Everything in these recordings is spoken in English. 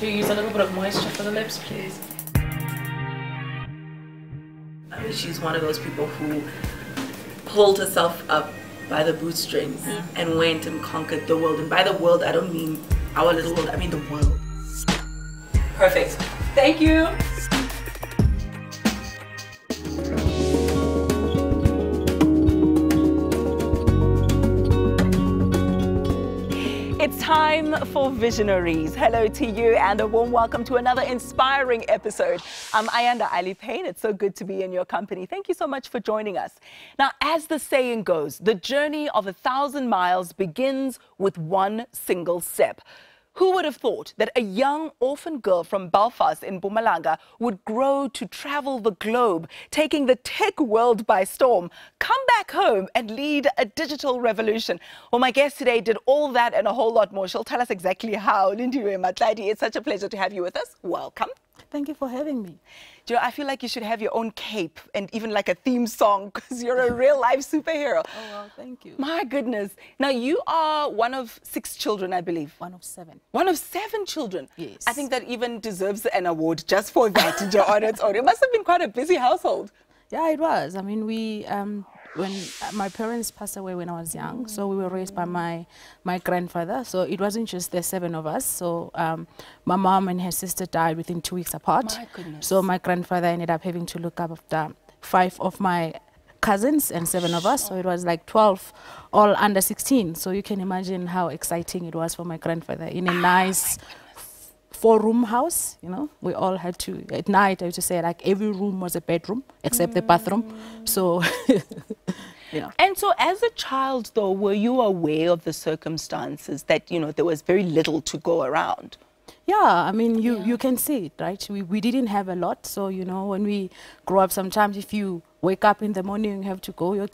to use a little bit of moisture for the lips, please? I mean, she's one of those people who pulled herself up by the bootstrings and went and conquered the world. And by the world, I don't mean our little world, I mean the world. Perfect. Thank you. It's time for Visionaries. Hello to you and a warm welcome to another inspiring episode. I'm Ayanda Ali Payne. It's so good to be in your company. Thank you so much for joining us. Now, as the saying goes, the journey of 1,000 miles begins with one single step. Who would have thought that a young orphan girl from Belfast in Mpumalanga would grow to travel the globe, taking the tech world by storm, come back home and lead a digital revolution? Well, my guest today did all that and a whole lot more. She'll tell us exactly how. Lindiwe Matlali, it's such a pleasure to have you with us. Welcome. Thank you for having me. Do you know, I feel like you should have your own cape and even like a theme song because you're a real-life superhero. Oh, well, thank you. My goodness. Now, you are one of 6 children, I believe. One of 7. One of 7 children? Yes. I think that even deserves an award just for that on its own. It must have been quite a busy household. Yeah, it was. I mean, when my parents passed away when I was young, so we were raised by my grandfather. So it wasn't just the 7 of us. So my mom and her sister died within 2 weeks apart. My goodness. So my grandfather ended up having to look after 5 of my cousins and 7 of us. So it was like 12, all under 16. So you can imagine how exciting it was for my grandfather in a nice 4-room house. You know, we all had to, at night I used to say, like, every room was a bedroom except the bathroom. So yeah. And so as a child, though, were you aware of the circumstances that, you know, there was very little to go around? Yeah, I mean, you can see it, right? We didn't have a lot. So, you know, when we grow up, sometimes if you wake up in the morning, you have to go, you know,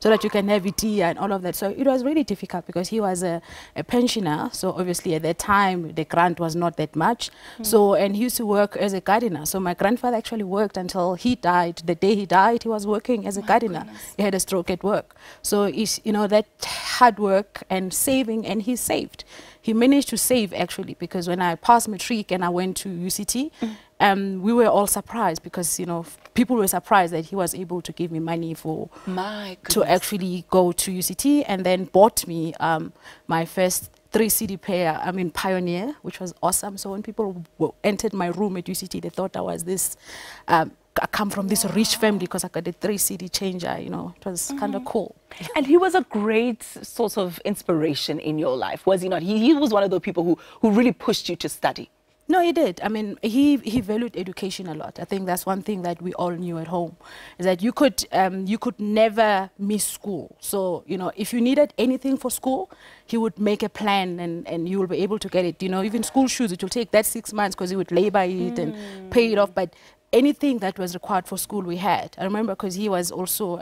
so that you can have it tea and all of that. So it was really difficult because he was a pensioner. So obviously at that time, the grant was not that much. So, and he used to work as a gardener. So my grandfather actually worked until he died. The day he died, he was working as a gardener. Goodness. He had a stroke at work. So it's, you know, that hard work and saving, and he saved. He managed to save, actually, because when I passed matric and I went to UCT, we were all surprised because, you know, people were surprised that he was able to give me money for to actually go to UCT, and then bought me my first 3-CD player, I mean Pioneer, which was awesome. So when people entered my room at UCT, they thought I was this, I come from this rich family because I got a 3-CD changer, you know. It was kind of cool. And he was a great source of inspiration in your life, was he not? He was one of those people who really pushed you to study. No, he did. I mean, he valued education a lot. I think that's one thing that we all knew at home, is that you could never miss school. So, you know, if you needed anything for school, he would make a plan and you will be able to get it. You know, even school shoes, it will take that 6 months because he would labor it and pay it off. But anything that was required for school, we had. I remember because he was also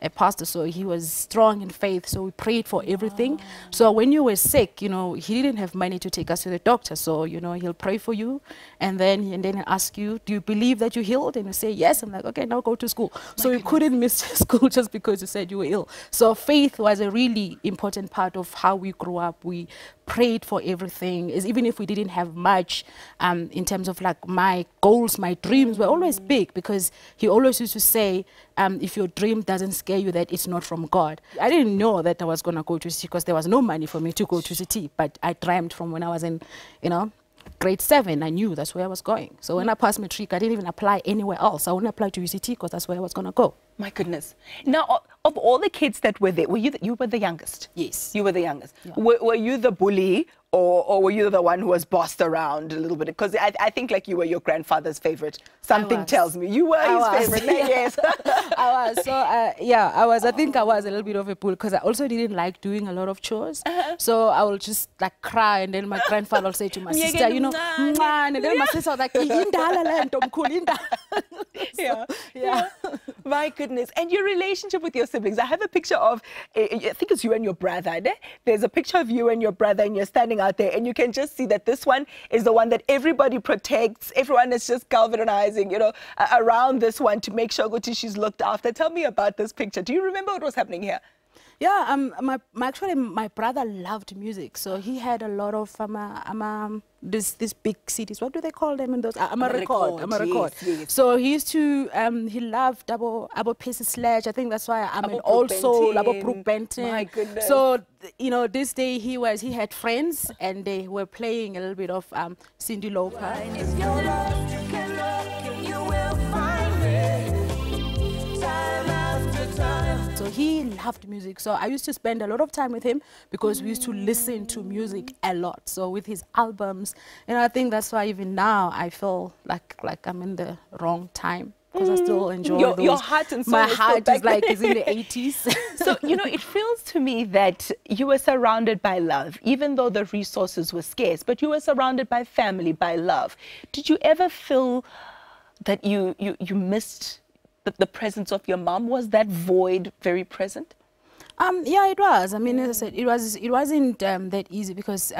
a pastor, so he was strong in faith, so we prayed for everything. So when you were sick, you know, he didn't have money to take us to the doctor, so, you know, he'll pray for you, and then he'll ask you, do you believe that you healed? And you say, yes. I'm like, okay, now go to school. So you couldn't miss school just because you said you were ill. So faith was a really important part of how we grew up. We prayed for everything, even if we didn't have much in terms of like my goals, my dreams were always big, because he always used to say, if your dream doesn't scare you, that it's not from God. I didn't know that I was going to go to CT because there was no money for me to go to CT, but I dreamt from when I was in, you know, grade 7. I knew that's where I was going. So when I passed matric, I didn't even apply anywhere else. I only applied to UCT because that's where I was going to go. My goodness. Now, of all the kids that were there, you were the youngest? Yes. You were the youngest. Yeah. Were you the bully, or were you the one who was bossed around a little bit? Because I think like you were your grandfather's favorite. Something tells me. You were his favorite. Yeah. Yes. I was. So, yeah, I was. I think I was a little bit of a bully because I also didn't like doing a lot of chores. So I will just like cry, and then my grandfather will say to my sister, you know, and then my sister was like, yeah. My goodness. And your relationship with your siblings. I have a picture of, I think it's you and your brother. There's a picture of you and your brother, and you're standing out there, and you can just see that this one is the one that everybody protects. Everyone is just galvanizing, you know, around this one to make sure Guti she's looked after. Tell me about this picture. Do you remember what was happening here? Yeah, actually my brother loved music, so he had a lot of these big CDs. What do they call them in those? I'm a record. Yes. So he used to he loved Abo Pacey Sledge. I think that's why Abo Brooke Benton. My goodness. So this day he had friends and they were playing a little bit of Cyndi Lauper. If you're lost, you can look and you will find me. Time after time. So he loved music. So I used to spend a lot of time with him because we used to listen to music a lot. So with his albums, I think that's why even now I feel like I'm in the wrong time. Because I still enjoy those. Your heart and soul. My heart is in the 80s. So, it feels to me that you were surrounded by love, even though the resources were scarce, but you were surrounded by family, by love. Did you ever feel that you missed the presence of your mom? Was that void very present? Yeah, it was. I mean, as I said, it wasn't that easy because,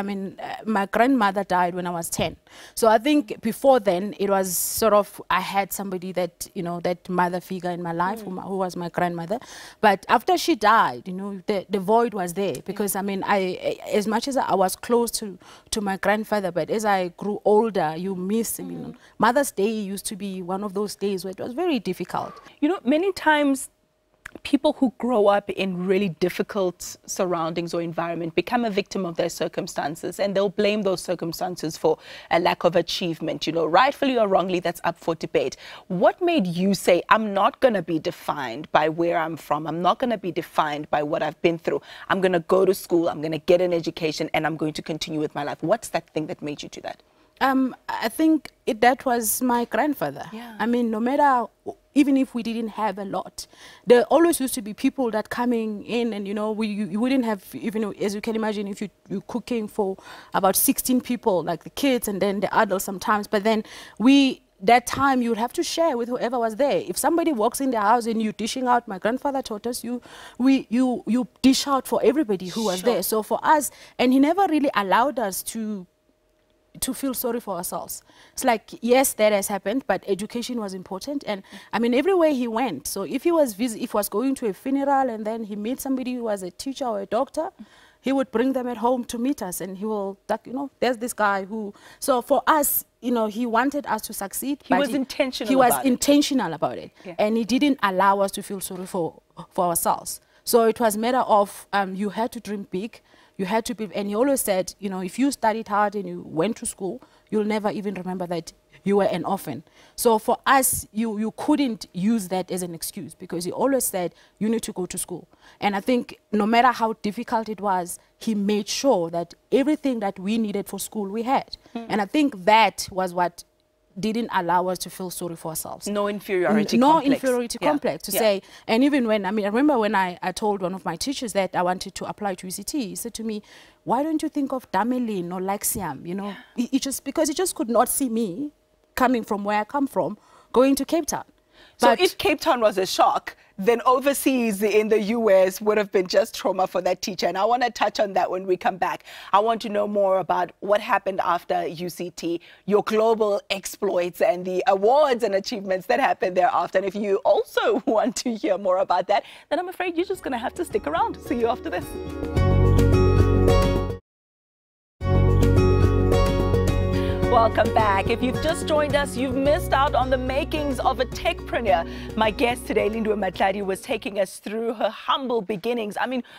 my grandmother died when I was 10. So I think before then, it was sort of, I had somebody that, that mother figure in my life who was my grandmother. But after she died, the void was there because, as much as I was close to my grandfather, but as I grew older, you miss him. Mother's Day used to be one of those days where it was very difficult. Many times, people who grow up in really difficult surroundings or environment become a victim of their circumstances, and they'll blame those circumstances for a lack of achievement. Rightfully or wrongly, that's up for debate. What made you say, I'm not going to be defined by where I'm from. I'm not going to be defined by what I've been through. I'm going to go to school. I'm going to get an education, and I'm going to continue with my life. What's that thing that made you do that? I think that was my grandfather. Yeah. No matter, even if we didn't have a lot, there always used to be people that coming in and, you wouldn't have, even as you can imagine, if you're cooking for about 16 people, like the kids and then the adults sometimes, but then that time you would have to share with whoever was there. If somebody walks in the house and you're dishing out, my grandfather taught us, you dish out for everybody who was there. So for us, and he never really allowed us to feel sorry for ourselves. It's like, yes, that has happened, but education was important. And everywhere he went. So if he was going to a funeral and then he met somebody who was a teacher or a doctor, he would bring them at home to meet us. And he will, there's this guy who, so for us, he wanted us to succeed. He was intentional. He was intentional about it. Yeah. And he didn't allow us to feel sorry for ourselves. So it was a matter of, you had to dream big. You had to be, and he always said, if you studied hard and you went to school, you'll never even remember that you were an orphan. So for us, you couldn't use that as an excuse because he always said, you need to go to school. And I think no matter how difficult it was, he made sure that everything that we needed for school, we had. And I think that was what didn't allow us to feel sorry for ourselves. No inferiority complex. No inferiority complex to say. And even when, I remember when I told one of my teachers that I wanted to apply to UCT, he said to me, why don't you think of Damelin or Laxiam? Because he just could not see me coming from where I come from, going to Cape Town. So if Cape Town was a shock, then overseas in the US would have been just trauma for that teacher. And I want to touch on that when we come back. I want to know more about what happened after UCT, your global exploits and the awards and achievements that happened thereafter. And if you also want to hear more about that, then I'm afraid you're just going to have to stick around. See you after this. Welcome back. If you've just joined us, you've missed out on the makings of a techpreneur. My guest today, Lindiwe Matlali, was taking us through her humble beginnings.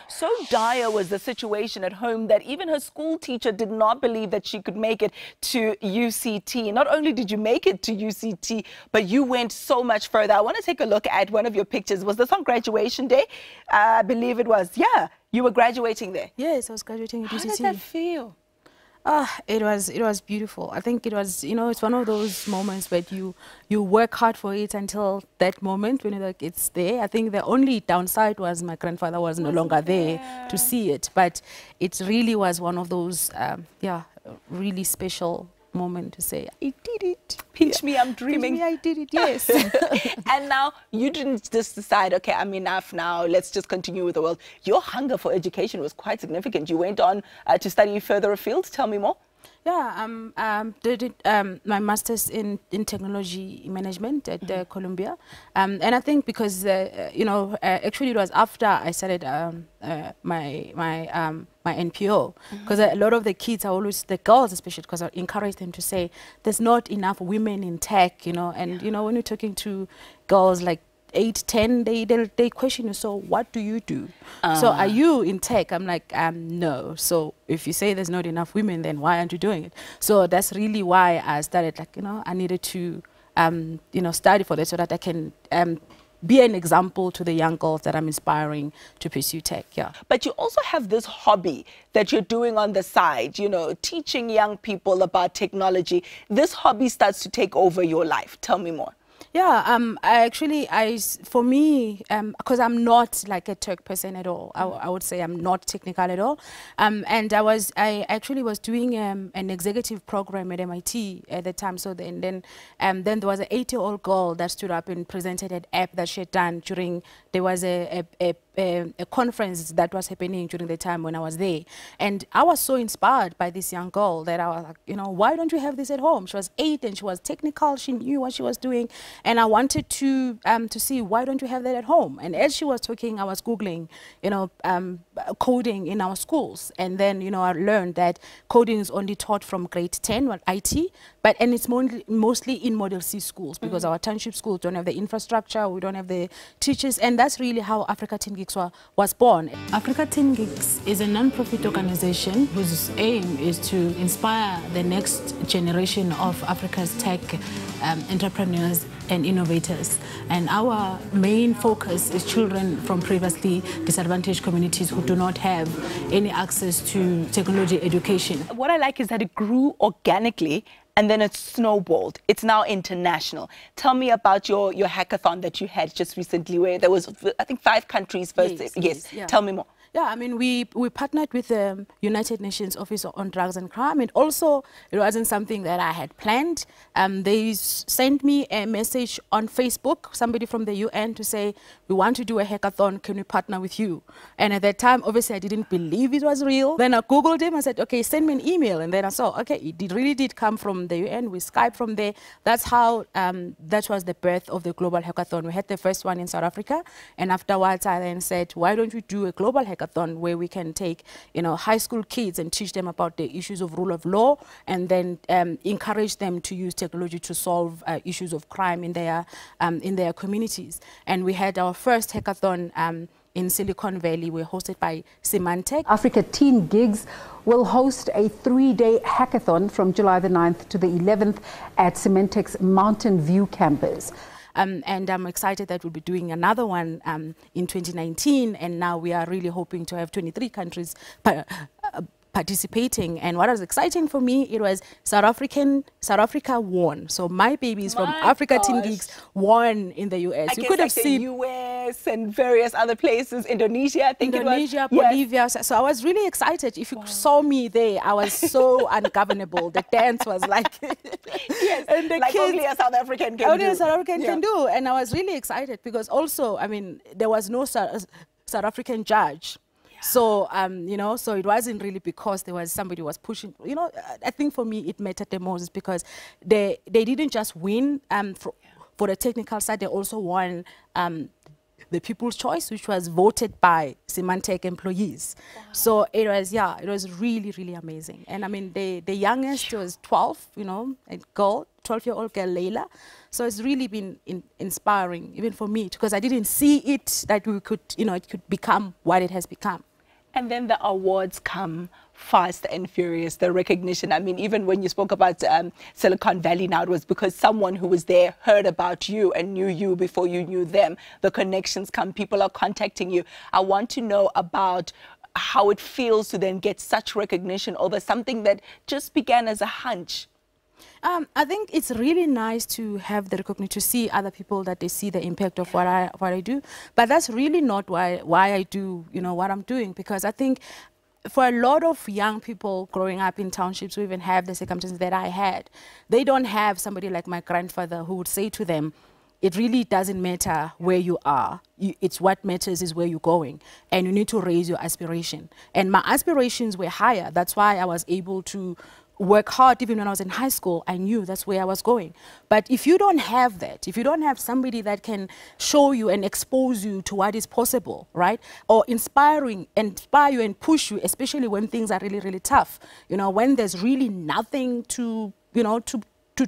So dire was the situation at home that even her school teacher did not believe that she could make it to UCT. Not only did you make it to UCT, but you went so much further. I want to take a look at one of your pictures. Was this on graduation day? I believe it was. Yeah, you were graduating there. Yes, I was graduating at UCT. How did that feel? It was beautiful. I think it was, it's one of those moments where you work hard for it until that moment when it's there. I think the only downside was my grandfather was no longer there to see it, but it really was one of those, really special moment to say, I did it. Pinch me, I'm dreaming. Pinch me, I did it, yes. And now you didn't just decide, okay, I'm enough now, let's just continue with the world. Your hunger for education was quite significant. You went on to study further afield. Tell me more. Yeah, did my master's in technology management at Columbia, and I think because actually it was after I started my NPO, because a lot of the kids are always, the girls especially, because I encourage them to say there's not enough women in tech, and when you're talking to girls like 8, 10, they question you, so what do you do? So are you in tech? I'm like, no. So if you say there's not enough women, then why aren't you doing it? So that's really why I started, like, I needed to, study for that so that I can be an example to the young girls that I'm inspiring to pursue tech, yeah. But you also have this hobby that you're doing on the side, teaching young people about technology. This hobby starts to take over your life. Tell me more. Yeah, for me, because I'm not like a tech person at all, I would say I'm not technical at all. And I actually was doing an executive program at MIT at the time. So then there was an 8-year-old girl that stood up and presented an app that she had done during, there was a conference that was happening during the time when I was there. And I was so inspired by this young girl that I was like, why don't you have this at home? She was 8 and she was technical. She knew what she was doing. And I wanted to see, why don't you have that at home? And as she was talking, I was Googling, coding in our schools. And then, I learned that coding is only taught from grade 10, well, IT, and it's mostly in Model C schools, because our township schools don't have the infrastructure, we don't have the teachers, and that's really how Africa Teen Geeks was born. Africa Teen Geeks is a non-profit organization whose aim is to inspire the next generation of Africa's tech entrepreneurs and innovators. And our main focus is children from previously disadvantaged communities who do not have any access to technology education. What I like is that it grew organically and then it snowballed. It's now international. Tell me about your hackathon that you had just recently, where there was, I think, 5 countries first. Yes. Yeah. Tell me more. Yeah, I mean, we partnered with the United Nations Office on Drugs and Crime, and also it wasn't something that I had planned. They sent me a message on Facebook, somebody from the UN, to say, we want to do a hackathon, can we partner with you? And at that time, obviously, I didn't believe it was real. Then I Googled him, I said, okay, send me an email. And then I saw, okay, it really did come from the UN. We Skyped from there. That's how, that was the birth of the Global Hackathon. We had the first one in South Africa, and afterwards I then said, why don't we do a global hackathon where we can take, high school kids and teach them about the issues of rule of law, and then encourage them to use technology to solve issues of crime in their communities. And we had our first hackathon in Silicon Valley. We're hosted by Symantec. Africa Teen Gigs will host a 3-day hackathon from July the 9th to the 11th at Symantec's Mountain View campus. And I'm excited that we'll be doing another one in 2019, and now we are really hoping to have 23 countries participating. And what was exciting for me, it was South Africa won. So my babies from Africa Teen Geeks won in the US. You could have seen US and various other places, Indonesia, I think Indonesia, it was. Bolivia. Yes. So I was really excited. If you saw me there, I was so ungovernable. The dance was like, yes, and the like kids, only a South African can do. Only a South African can do. And I was really excited because also, I mean, there was no South African judge. So, so it wasn't really because there was somebody who was pushing, I think for me it mattered the most because they didn't just win for the technical side, they also won the People's Choice, which was voted by Symantec employees. Wow. So it was really, really amazing. And I mean, the youngest was 12, a girl, 12-year-old girl, Layla. So it's really been inspiring, even for me, because I didn't see it that we could, it could become what it has become. And then the awards come fast and furious, the recognition. I mean, even when you spoke about Silicon Valley now, it was because someone who was there heard about you and knew you before you knew them. The connections come, people are contacting you. I want to know about how it feels to then get such recognition over something that just began as a hunch. I think it's really nice to have the recognition, to see other people that they see the impact of what I do. But that's really not why I do, what I'm doing, because I think for a lot of young people growing up in townships who even have the circumstances that I had, they don't have somebody like my grandfather who would say to them, it really doesn't matter where you are. It's what matters is where you're going. And you need to raise your aspiration. And my aspirations were higher. That's why I was able to work hard. Even when I was in high school, I knew that's where I was going. But if you don't have that, if you don't have somebody that can show you and expose you to what is possible, right? Or inspire you and push you, especially when things are really, really tough, you know, when there's really nothing to, you know, to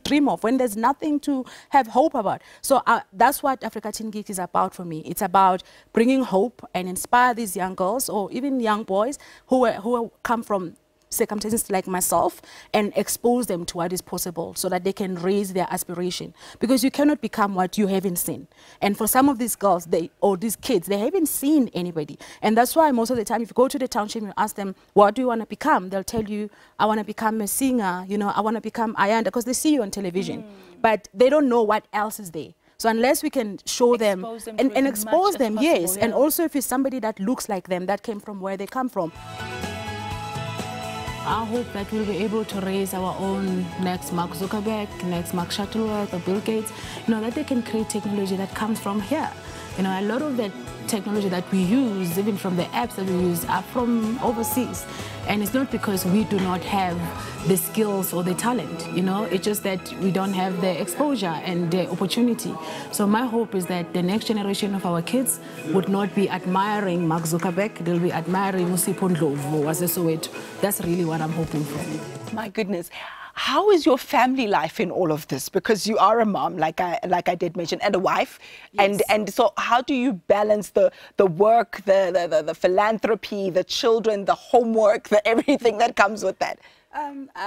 dream of, when there's nothing to have hope about. So that's what Africa Teen Geeks is about for me. It's about bringing hope and inspire these young girls or even young boys who come from circumstances like myself and expose them to what is possible so that they can raise their aspiration, because you cannot become what you haven't seen. And for some of these girls or these kids, they haven't seen anybody, and that's why most of the time if you go to the township and you ask them, what do you want to become, they'll tell you, I want to become a singer, you know, I want to become Ayanda, because they see you on television, but they don't know what else is there. So unless we can show them and expose them, yes, and also if it's somebody that looks like them, that came from where they come from. I hope that we'll be able to raise our own next Mark Zuckerberg, next Mark Shuttleworth or Bill Gates, you know, that they can create technology that comes from here. You know, a lot of the technology that we use, even from the apps that we use, are from overseas. And it's not because we do not have the skills or the talent, you know, it's just that we don't have the exposure and the opportunity. So my hope is that the next generation of our kids would not be admiring Mark Zuckerberg, they'll be admiring Usipho Ndlovu as a Soweto. That's really what I'm hoping for. My goodness. How is your family life in all of this? Because you are a mom, like I did mention, and a wife. Yes. And so how do you balance the work, the philanthropy, the children, the homework, the everything that comes with that?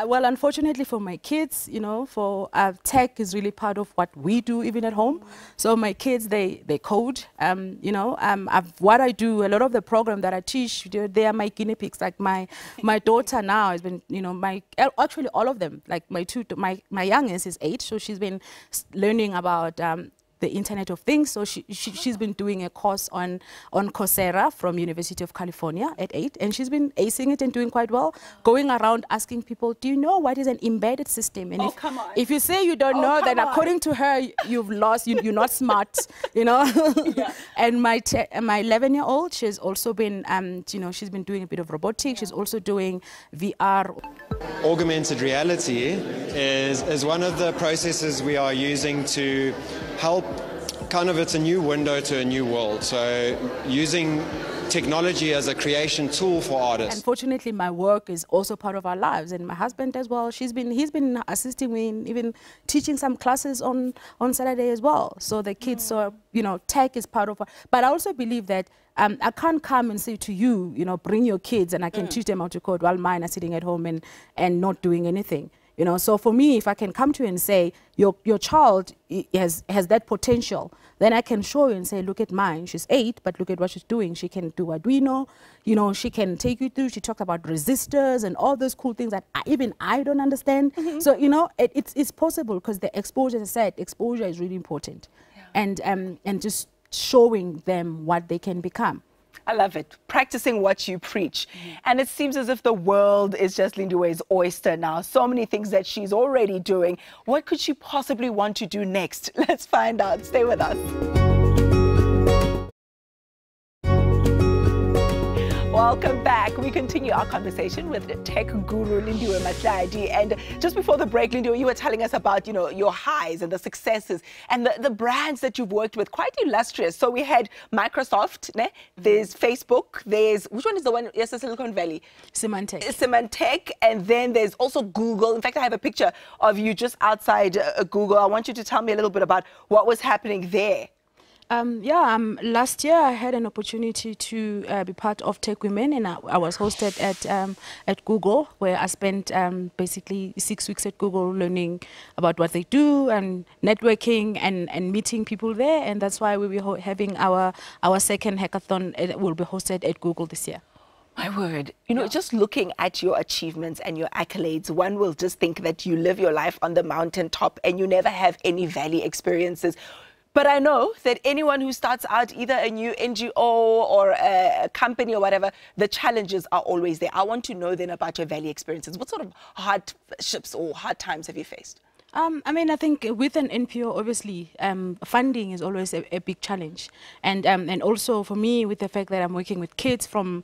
Well, unfortunately for my kids, you know, for tech is really part of what we do even at home. So my kids, they code, you know, what I do, a lot of the program that I teach, they are my guinea pigs. Like my daughter now has been, you know, actually all of them, like my youngest is 8, so she's been learning about the Internet of Things. So she's been doing a course on Coursera from University of California at 8, and she's been acing it and doing quite well, going around asking people, do you know what is an embedded system? And if you say you don't know, then according to her, you've lost, you're not smart, you know. Yeah. And my 11-year-old, she's also been, you know, she's been doing a bit of robotics. She's also doing VR. Augmented reality is one of the processes we are using to help, kind of, it's a new window to a new world. So using technology as a creation tool for artists. Unfortunately, my work is also part of our lives, and my husband as well. He's been assisting me in even teaching some classes on Saturday as well. So the kids, so, you know, tech is part of it. But I also believe that I can't come and say to you, you know, bring your kids and I can teach them how to code while mine are sitting at home and not doing anything. You know, so for me, if I can come to you and say, your child has that potential, then I can show you and say, look at mine. She's 8, but look at what she's doing. She can do Arduino. You know, she can take you through. She talks about resistors and all those cool things that even I don't understand. So, you know, it's possible, because the exposure, as I said, exposure is really important. Yeah. And just showing them what they can become. I love it. Practicing what you preach. And it seems as if the world is just Lindiwe's oyster now. So many things that she's already doing. What could she possibly want to do next? Let's find out. Stay with us. Welcome back. We continue our conversation with tech guru Lindiwe Matlali. And just before the break, Lindiwe, you were telling us about, you know, your highs and the successes and the brands that you've worked with, quite illustrious. So we had Microsoft, ne? There's Facebook, there's, which one is the one? Yes, Silicon Valley. Symantec. And then there's also Google. In fact, I have a picture of you just outside Google. I want you to tell me a little bit about what was happening there. Last year I had an opportunity to be part of Tech Women, and I was hosted at Google, where I spent basically 6 weeks at Google learning about what they do and networking and meeting people there, and that's why we'll be having our second hackathon. It will be hosted at Google this year. My word, you know, just looking at your achievements and your accolades, one will just think that you live your life on the mountaintop and you never have any valley experiences. But I know that anyone who starts out either a new NGO or a company or whatever, the challenges are always there. I want to know then about your valley experiences. What sort of hardships or hard times have you faced? I mean, I think with an NPO, obviously, funding is always a big challenge. And also for me, with the fact that I'm working with kids from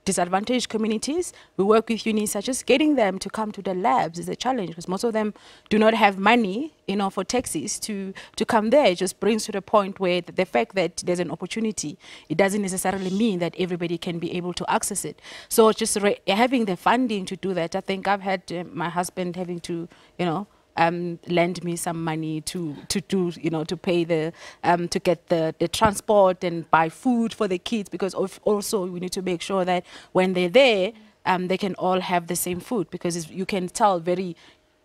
disadvantaged communities. We work with UNISA. Just getting them to come to the labs is a challenge because most of them do not have money, for taxis to come there. It just brings to the point where the fact that there's an opportunity, it doesn't necessarily mean that everybody can be able to access it. So just having the funding to do that, I think I've had my husband having to, lend me some money to do, to pay to get the transport and buy food for the kids, because also we need to make sure that when they're there, they can all have the same food, because you can tell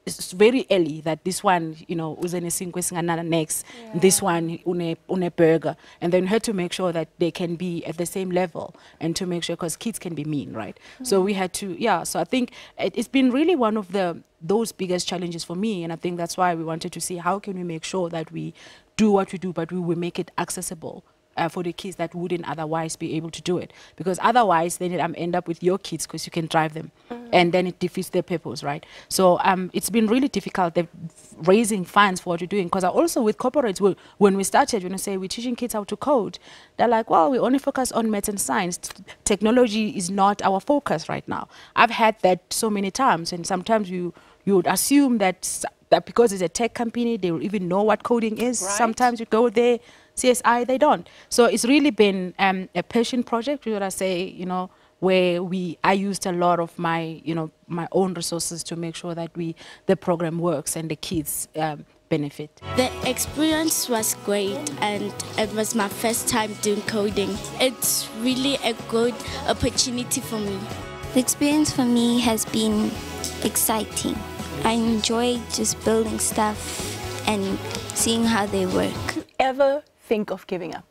it's very early that this one, next, this one une burger, and then we had to make sure that they can be at the same level, and to make sure, because kids can be mean, right? So we had to, so I think it's been really one of those biggest challenges for me, and I think that's why we wanted to see how can we make sure that we do what we do, but we will make it accessible for the kids that wouldn't otherwise be able to do it, because otherwise then end up with your kids, because you can drive them, and then it defeats their purpose, right? So it's been really difficult raising funds for what you're doing, because also with corporates, when we started, say we're teaching kids how to code, they're like, well, we only focus on maths and science. Technology is not our focus right now. I've had that so many times, and sometimes you would assume that because it's a tech company, they will even know what coding is. Right. Sometimes you go there, CSI, they don't. So it's really been a passion project, should I say, where I used a lot of my, my own resources to make sure that the program works and the kids benefit. The experience was great, and it was my first time doing coding. It's really a good opportunity for me. The experience for me has been exciting. I enjoy just building stuff and seeing how they work. Do you ever think of giving up?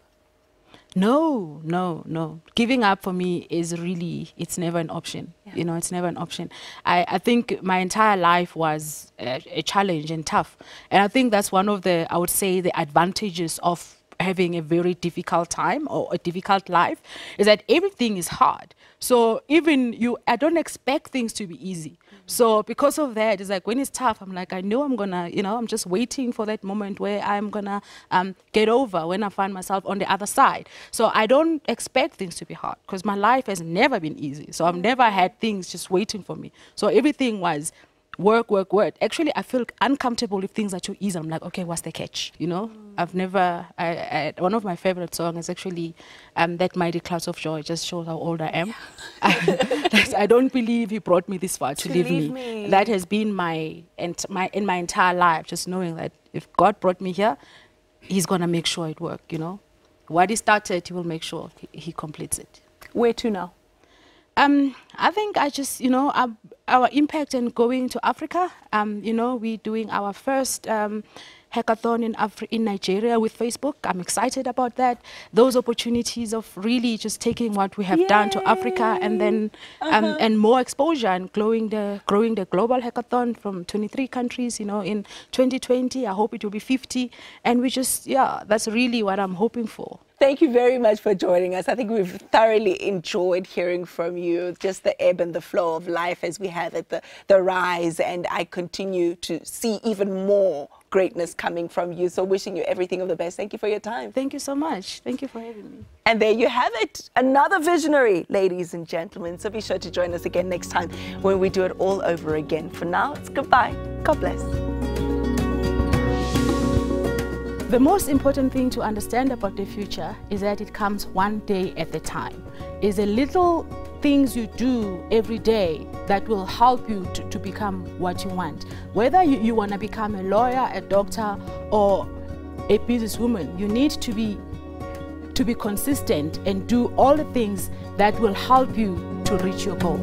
No. Giving up for me is really, it's never an option. Yeah. It's never an option. I think my entire life was a challenge and tough. And I think that's one of I would say, the advantages of having a very difficult time or a difficult life, is that everything is hard. So even I don't expect things to be easy. So because of that, it's like when it's tough, I'm like, I know I'm gonna, I'm just waiting for that moment where I'm gonna get over when I find myself on the other side. So I don't expect things to be hard, because my life has never been easy. So I've never had things just waiting for me. So everything was work. Actually, I feel uncomfortable if things are too easy. I'm like, okay, what's the catch? I've never, one of my favorite songs is actually That Mighty Clouds of Joy. Just shows how old I am. I don't believe he brought me this far to leave me. That has been my entire life, just knowing that if God brought me here, he's going to make sure it works, What he started, he will make sure he completes it. Where to now? I think I just, our impact in going to Africa, we're doing our first hackathon in Nigeria with Facebook. I'm excited about that. Those opportunities of really just taking what we have done to Africa, and then and more exposure, and growing the global hackathon from 23 countries, in 2020. I hope it will be 50. And we just, that's really what I'm hoping for. Thank you very much for joining us. I think we've thoroughly enjoyed hearing from you, just the ebb and the flow of life as we have it, the rise, and I continue to see even more greatness coming from you. So wishing you everything of the best. Thank you for your time. Thank you so much. Thank you for having me. And there you have it, another visionary, ladies and gentlemen. So be sure to join us again next time when we do it all over again. For now, it's goodbye. God bless. The most important thing to understand about the future is that it comes one day at a time. It's the little things you do every day that will help you to become what you want. Whether you want to become a lawyer, a doctor, or a businesswoman, you need to be consistent and do all the things that will help you to reach your goal.